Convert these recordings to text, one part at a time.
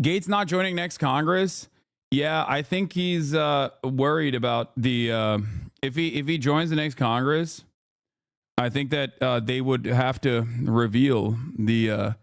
Gaetz not joining next Congress. Yeah, I think he's worried about the if he joins the next Congress. I think that they would have to reveal the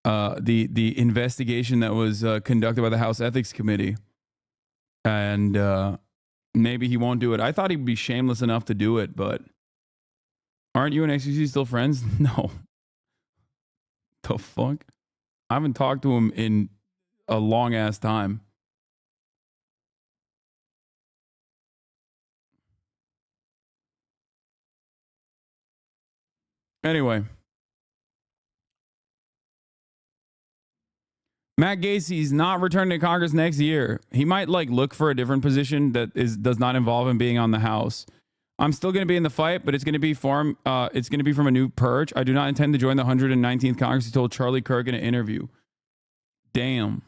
investigation that was conducted by the House Ethics Committee, and maybe he won't do it. I thought he'd be shameless enough to do it, but aren't you and XQC still friends? No. The fuck? I haven't talked to him in a long ass time. Anyway, Matt Gaetz, he's not returning to Congress next year. He might look for a different position that does not involve him being on the House. I'm still going to be in the fight, but it's going to be from a new purge. I do not intend to join the 119th Congress, he told Charlie Kirk in an interview. Damn.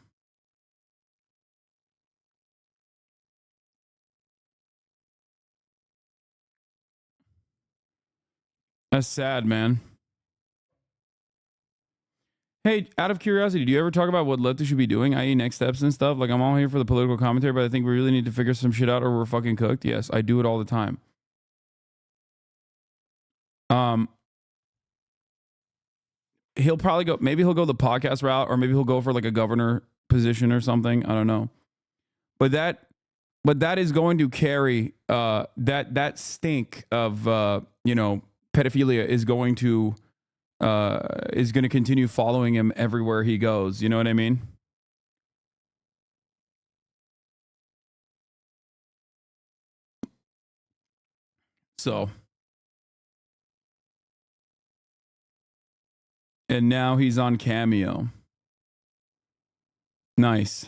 That's sad, man. Hey, out of curiosity, do you ever talk about what leftists should be doing, i.e. next steps and stuff? I'm all here for the political commentary, but I think we really need to figure some shit out or we're fucking cooked. Yes, I do it all the time. He'll probably go, maybe he'll go the podcast route, or maybe he'll go for a governor position or something. I don't know. But that is going to carry that stink of pedophilia is going to continue following him everywhere he goes. You know what I mean? So, and now he's on Cameo. Nice.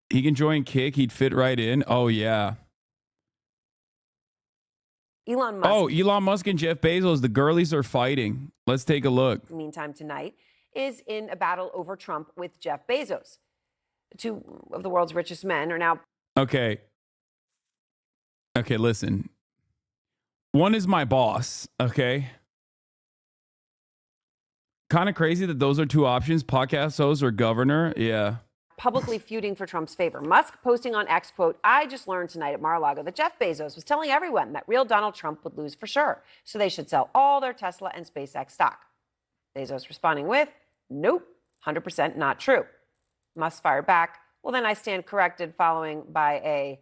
He can join Kick. He'd fit right in. Oh, yeah. Elon Musk. Oh, Elon Musk and Jeff Bezos. The girlies are fighting. Let's take a look. Meantime, tonight is in a battle over Trump with Jeff Bezos. The two of the world's richest men are now. Okay, listen. One is my boss, okay? Kind of crazy that those are two options, podcast host or governor. Yeah. Publicly feuding for Trump's favor. Musk posting on X, quote, I just learned tonight at Mar-a-Lago that Jeff Bezos was telling everyone that real Donald Trump would lose for sure, so they should sell all their Tesla and SpaceX stock. Bezos responding with, nope, 100% not true. Musk fired back, well, then I stand corrected, following by a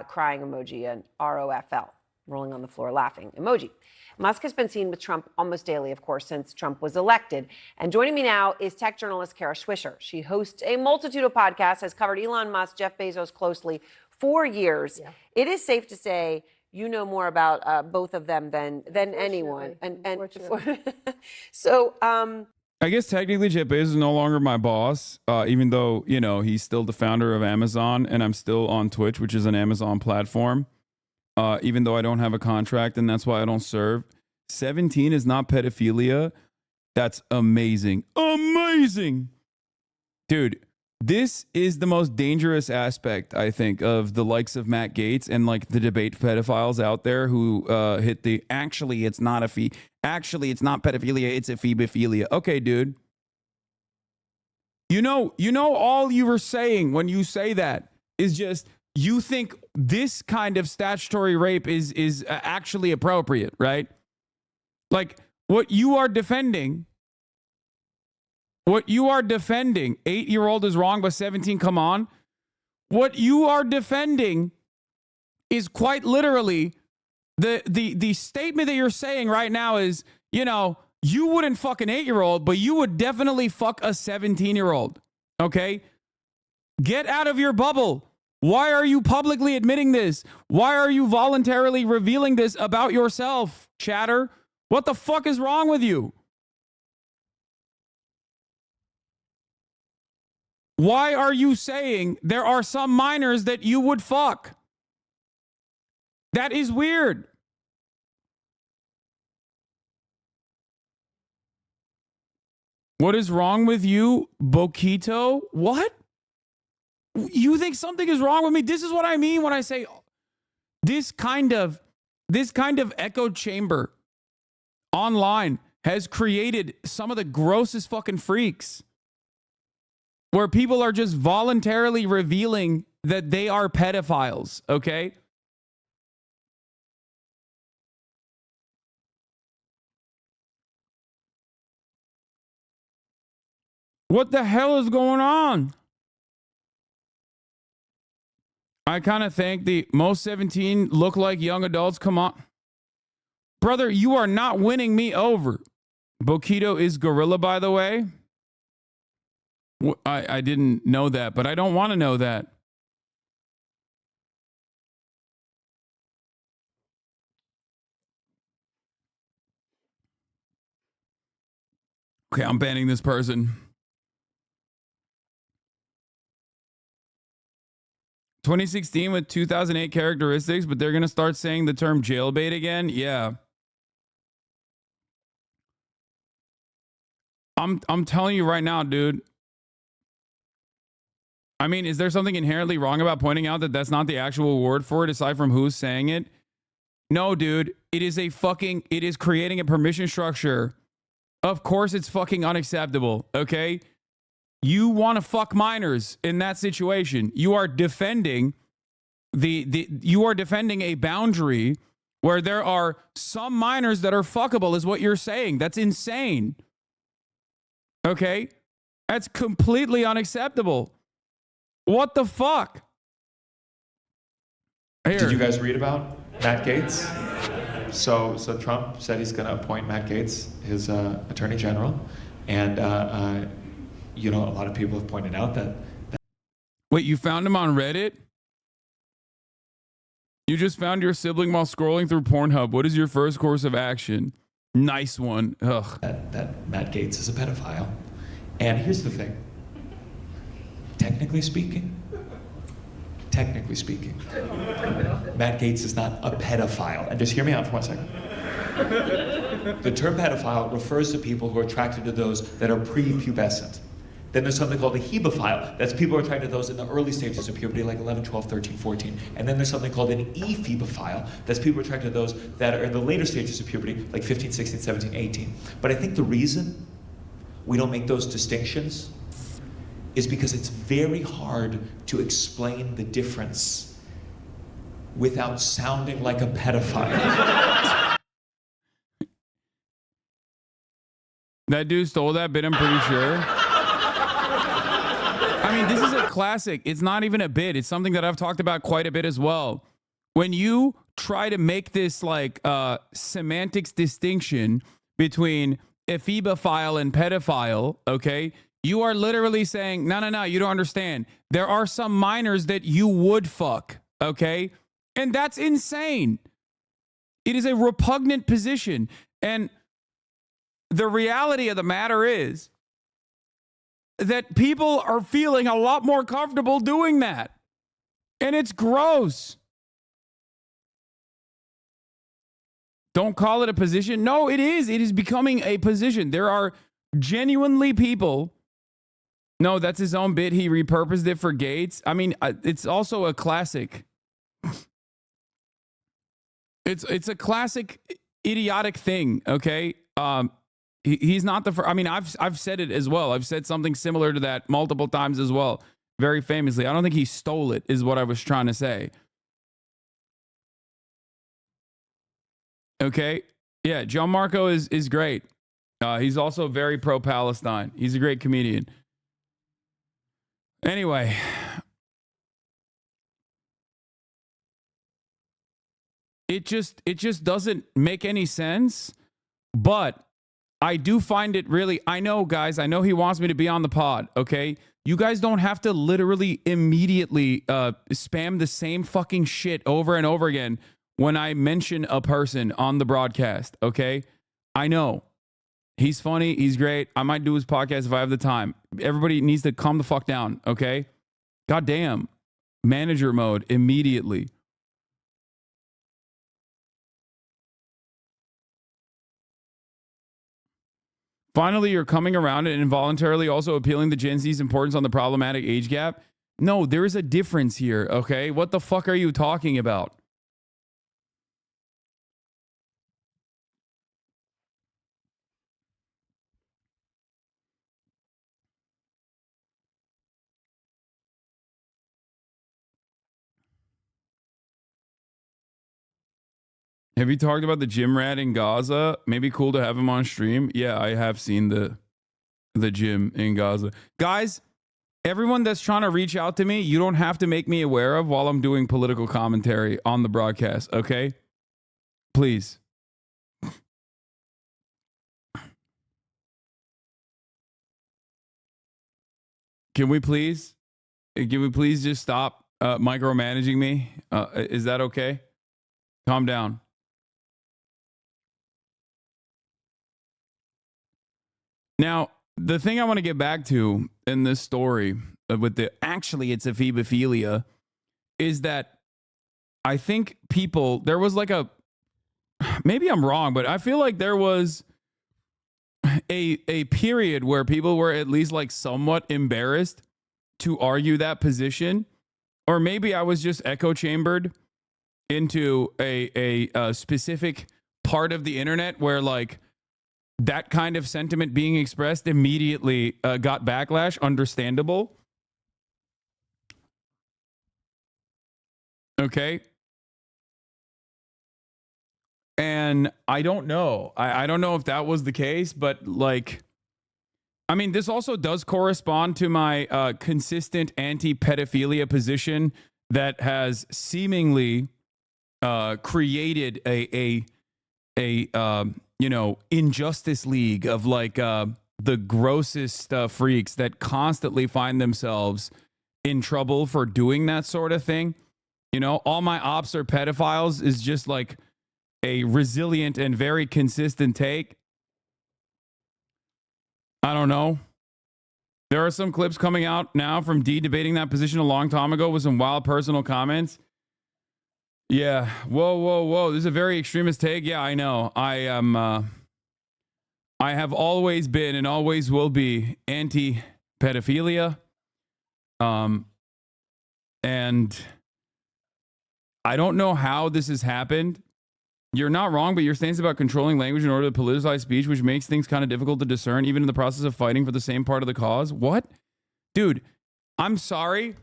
crying emoji, an ROFL, rolling on the floor laughing emoji. Musk has been seen with Trump almost daily, of course, since Trump was elected. And joining me now is tech journalist Kara Swisher. She hosts a multitude of podcasts, has covered Elon Musk, Jeff Bezos closely for years. Yeah. It is safe to say you know more about both of them than anyone. So, I guess technically Jeff Bezos is no longer my boss, even though, he's still the founder of Amazon, and I'm still on Twitch, which is an Amazon platform. Even though I don't have a contract, and that's why I don't serve. 17 is not pedophilia. That's amazing. Amazing. Dude, this is the most dangerous aspect, I think, of the likes of Matt Gaetz and the debate pedophiles out there who hit the, actually, it's not pedophilia, it's a phebophilia. Okay, dude. You know, all you were saying when you say that is just, you think this kind of statutory rape is actually appropriate, right? What you are defending, 8-year-old is wrong, but 17, come on. What you are defending is quite literally the statement that you're saying right now is, you wouldn't fuck an 8-year-old, but you would definitely fuck a 17-year-old. Okay? Get out of your bubble. Why are you publicly admitting this? Why are you voluntarily revealing this about yourself, chatter? What the fuck is wrong with you? Why are you saying there are some minors that you would fuck? That is weird. What is wrong with you, Boquito? What? You think something is wrong with me? This is what I mean when I say this kind of echo chamber online has created some of the grossest fucking freaks where people are just voluntarily revealing that they are pedophiles, okay? What the hell is going on? I kind of think the most 17 look like young adults. Come on. Brother, you are not winning me over. Boquito is gorilla, by the way. I didn't know that, but I don't want to know that. Okay, I'm banning this person. 2016 with 2008 characteristics, but they're going to start saying the term jailbait again? Yeah. I'm telling you right now, dude. I mean, is there something inherently wrong about pointing out that that's not the actual word for it aside from who's saying it? No, dude. It is creating a permission structure. Of course it's fucking unacceptable, okay? You want to fuck minors in that situation. You are defending a boundary where there are some minors that are fuckable is what you're saying. That's insane. Okay? That's completely unacceptable. What the fuck? Here. Did you guys read about Matt Gaetz? So Trump said he's going to appoint Matt Gaetz his attorney general, and a lot of people have pointed out that. Wait, you found him on Reddit? You just found your sibling while scrolling through Pornhub. What is your first course of action? Nice one. Ugh. That Matt Gaetz is a pedophile, and here's the thing. Technically speaking, Matt Gaetz is not a pedophile. And just hear me out for 1 second. The term pedophile refers to people who are attracted to those that are prepubescent. Then there's something called a hebephile. That's people who are attracted to those in the early stages of puberty, like 11, 12, 13, 14. And then there's something called an ephebophile. That's people who are attracted to those that are in the later stages of puberty, like 15, 16, 17, 18. But I think the reason we don't make those distinctions is because it's very hard to explain the difference without sounding like a pedophile. That dude stole that bit, I'm pretty sure. I mean, this is a classic. It's not even a bit. It's something that I've talked about quite a bit as well. When you try to make this like semantics distinction between ephebophile and pedophile, okay, you are literally saying, no, you don't understand. There are some minors that you would fuck, okay? And that's insane. It is a repugnant position. And the reality of the matter is that people are feeling a lot more comfortable doing that. And it's gross. Don't call it a position. No, it is. It is becoming a position. There are genuinely people. No, that's his own bit. He repurposed it for Gaetz. I mean, it's also a classic. It's a classic idiotic thing, okay? He's not the first. I mean, I've said it as well. I've said something similar to that multiple times as well, very famously. I don't think he stole it, is what I was trying to say. Okay? Yeah, John Marco is great. He's also very pro-Palestine. He's a great comedian. Anyway, it just doesn't make any sense, but I do find it really, I know, guys, I know he wants me to be on the pod, okay? You guys don't have to literally immediately spam the same fucking shit over and over again when I mention a person on the broadcast, okay? I know. He's funny. He's great. I might do his podcast if I have the time. Everybody needs to calm the fuck down, okay? God damn. Manager mode immediately. Finally, you're coming around and involuntarily also appealing to Gen Z's importance on the problematic age gap. No, there is a difference here, okay? What the fuck are you talking about? Have you talked about the gym rat in Gaza? Maybe cool to have him on stream. Yeah, I have seen the gym in Gaza. Guys, everyone that's trying to reach out to me, you don't have to make me aware of while I'm doing political commentary on the broadcast, okay? Please. Can we please just stop micromanaging me? Is that okay? Calm down. Now, the thing I want to get back to in this story with the actually it's a phebophilia is that I think people, there was like a, maybe I'm wrong, but I feel like there was a period where people were at least like somewhat embarrassed to argue that position. Or maybe I was just echo chambered into a specific part of the internet where like that kind of sentiment being expressed immediately got backlash. Understandable. Okay. And I don't know. I don't know if that was the case, but like, I mean, this also does correspond to my consistent anti-pedophilia position that has seemingly created a injustice league of like the grossest freaks that constantly find themselves in trouble for doing that sort of thing. You know, all my ops are pedophiles is just like a resilient and very consistent take. I don't know. There are some clips coming out now from D debating that position a long time ago with some wild personal comments. Yeah. Whoa. This is a very extremist take. Yeah, I know. I have always been and always will be anti-pedophilia. And I don't know how this has happened. You're not wrong, but your stance about controlling language in order to politicize speech, which makes things kind of difficult to discern, even in the process of fighting for the same part of the cause. What? Dude, I'm sorry.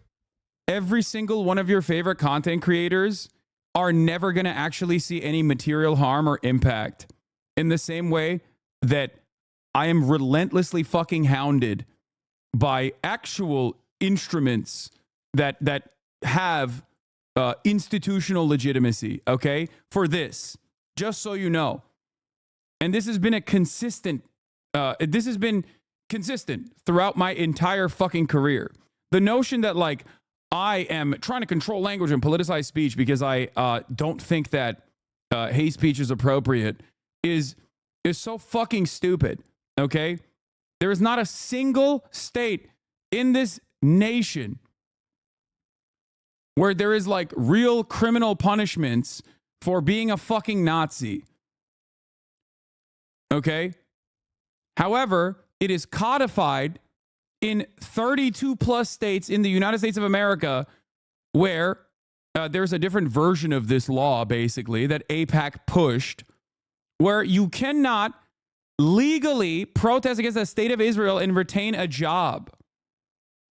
Every single one of your favorite content creators are never going to actually see any material harm or impact in the same way that I am relentlessly fucking hounded by actual instruments that have institutional legitimacy, okay, for this, just so you know. And this has been consistent throughout my entire fucking career. The notion that like I am trying to control language and politicize speech because I don't think that hate speech is appropriate is so fucking stupid, okay? There is not a single state in this nation where there is like real criminal punishments for being a fucking Nazi. Okay? However, it is codified in 32 plus states in the United States of America where there's a different version of this law, basically, that AIPAC pushed, where you cannot legally protest against the state of Israel and retain a job.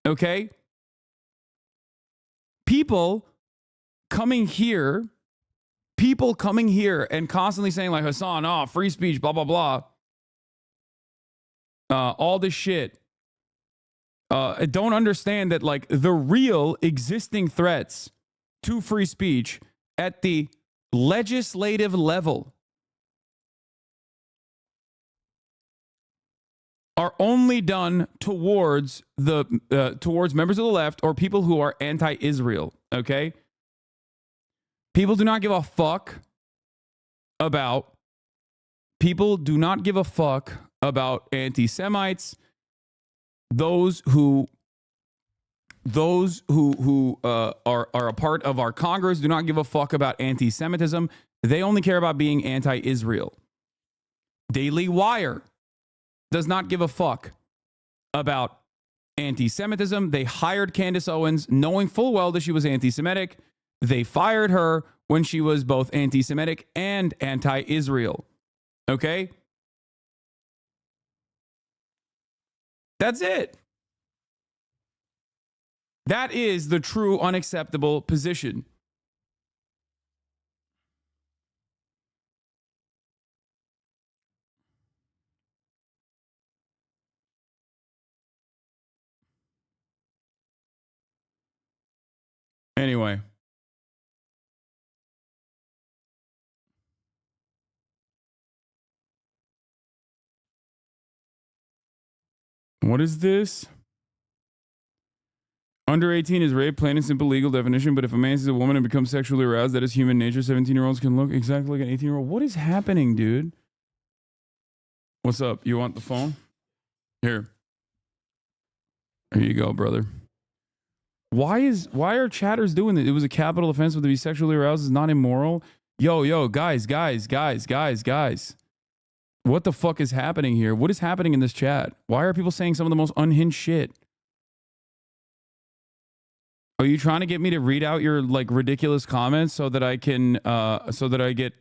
Okay? People coming here and constantly saying like, Hasan, free speech, blah, blah, blah. All this shit. Don't understand that like the real existing threats to free speech at the legislative level are only done towards towards members of the left or people who are anti-Israel, okay? People do not give a fuck about anti-Semites, those who are a part of our Congress do not give a fuck about anti-Semitism. They only care about being anti-Israel. Daily Wire does not give a fuck about anti-Semitism. They hired Candace Owens knowing full well that she was anti-Semitic. They fired her when she was both anti-Semitic and anti-Israel. Okay? That's it. That is the true unacceptable position. What is this? Under 18 is rape, plain and simple legal definition. But if a man sees a woman and becomes sexually aroused, that is human nature. 17-year-olds can look exactly like an 18-year-old. What is happening, dude? What's up? You want the phone? Here. Here you go, brother. Why are chatters doing this? It was a capital offense, but to be sexually aroused is not immoral. Yo, guys. What the fuck is happening here? What is happening in this chat? Why are people saying some of the most unhinged shit? Are you trying to get me to read out your like ridiculous comments so that I can so that I get,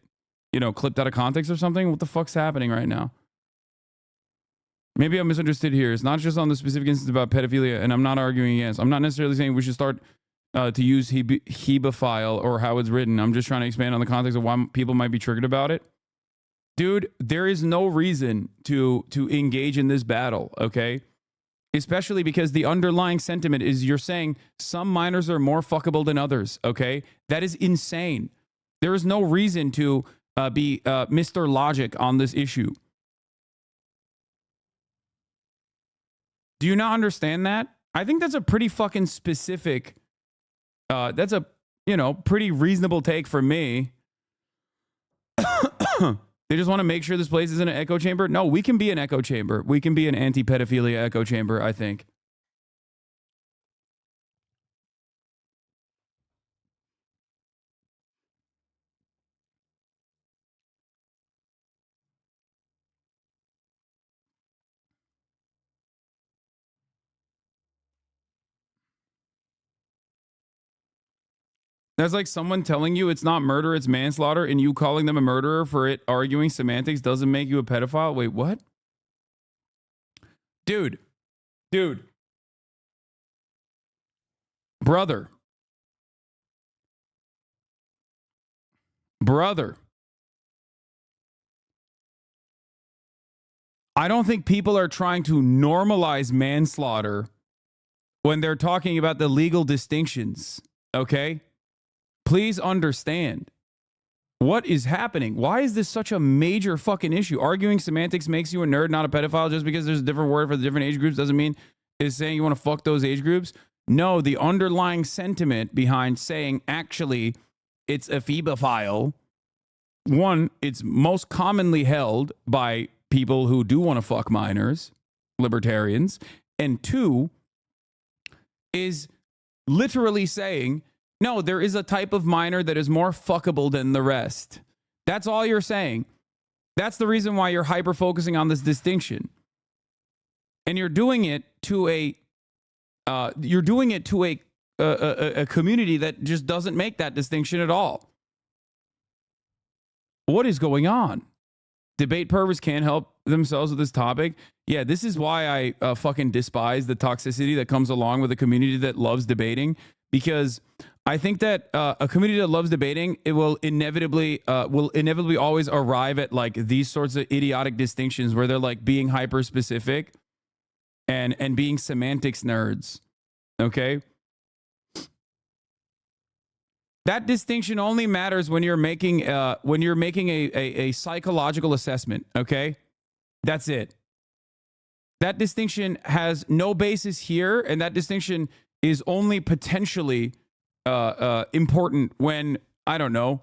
clipped out of context or something? What the fuck's happening right now? Maybe I'm misunderstood here. It's not just on the specific instance about pedophilia, and I'm not arguing against. I'm not necessarily saying we should start to use hebephile or how it's written. I'm just trying to expand on the context of why people might be triggered about it. Dude, there is no reason to engage in this battle, okay? Especially because the underlying sentiment is you're saying some minors are more fuckable than others, okay? That is insane. There is no reason to be Mr. Logic on this issue. Do you not understand that? I think that's a pretty fucking specific, that's a, pretty reasonable take for me. They just want to make sure this place isn't an echo chamber. No, we can be an echo chamber. We can be an anti-pedophilia echo chamber, I think. That's like someone telling you it's not murder, it's manslaughter, and you calling them a murderer for it arguing semantics doesn't make you a pedophile. Wait, what? Dude. Brother. I don't think people are trying to normalize manslaughter when they're talking about the legal distinctions, okay? Please understand. What is happening? Why is this such a major fucking issue? Arguing semantics makes you a nerd, not a pedophile. Just because there's a different word for the different age groups doesn't mean it's saying you want to fuck those age groups. No, the underlying sentiment behind saying actually it's a phebophile. One, it's most commonly held by people who do want to fuck minors, libertarians. And two, is literally saying, no, there is a type of minor that is more fuckable than the rest. That's all you're saying. That's the reason why you're hyper focusing on this distinction. And you're doing it to a community that just doesn't make that distinction at all. What is going on? Debate perverts can't help themselves with this topic. Yeah, this is why I fucking despise the toxicity that comes along with a community that loves debating, because I think that a community that loves debating, it will inevitably always arrive at like these sorts of idiotic distinctions where they're like being hyper specific and being semantics nerds. Okay? That distinction only matters when you're making a psychological assessment, okay? That's it. That distinction has no basis here, and that distinction is only potentially important when, I don't know,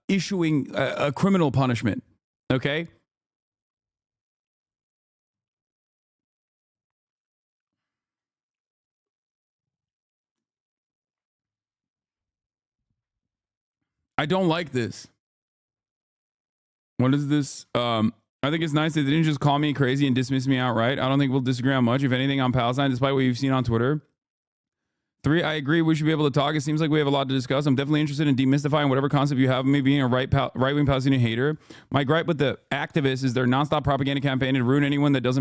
issuing a criminal punishment, okay? I don't like this. What is this? I think it's nice that they didn't just call me crazy and dismiss me outright. I don't think we'll disagree on much, if anything, on Palestine, despite what you've seen on Twitter. 3, I agree we should be able to talk. It seems like we have a lot to discuss. I'm definitely interested in demystifying whatever concept you have of me being a right-wing Palestinian hater. My gripe with the activists is their nonstop propaganda campaign to ruin anyone that doesn't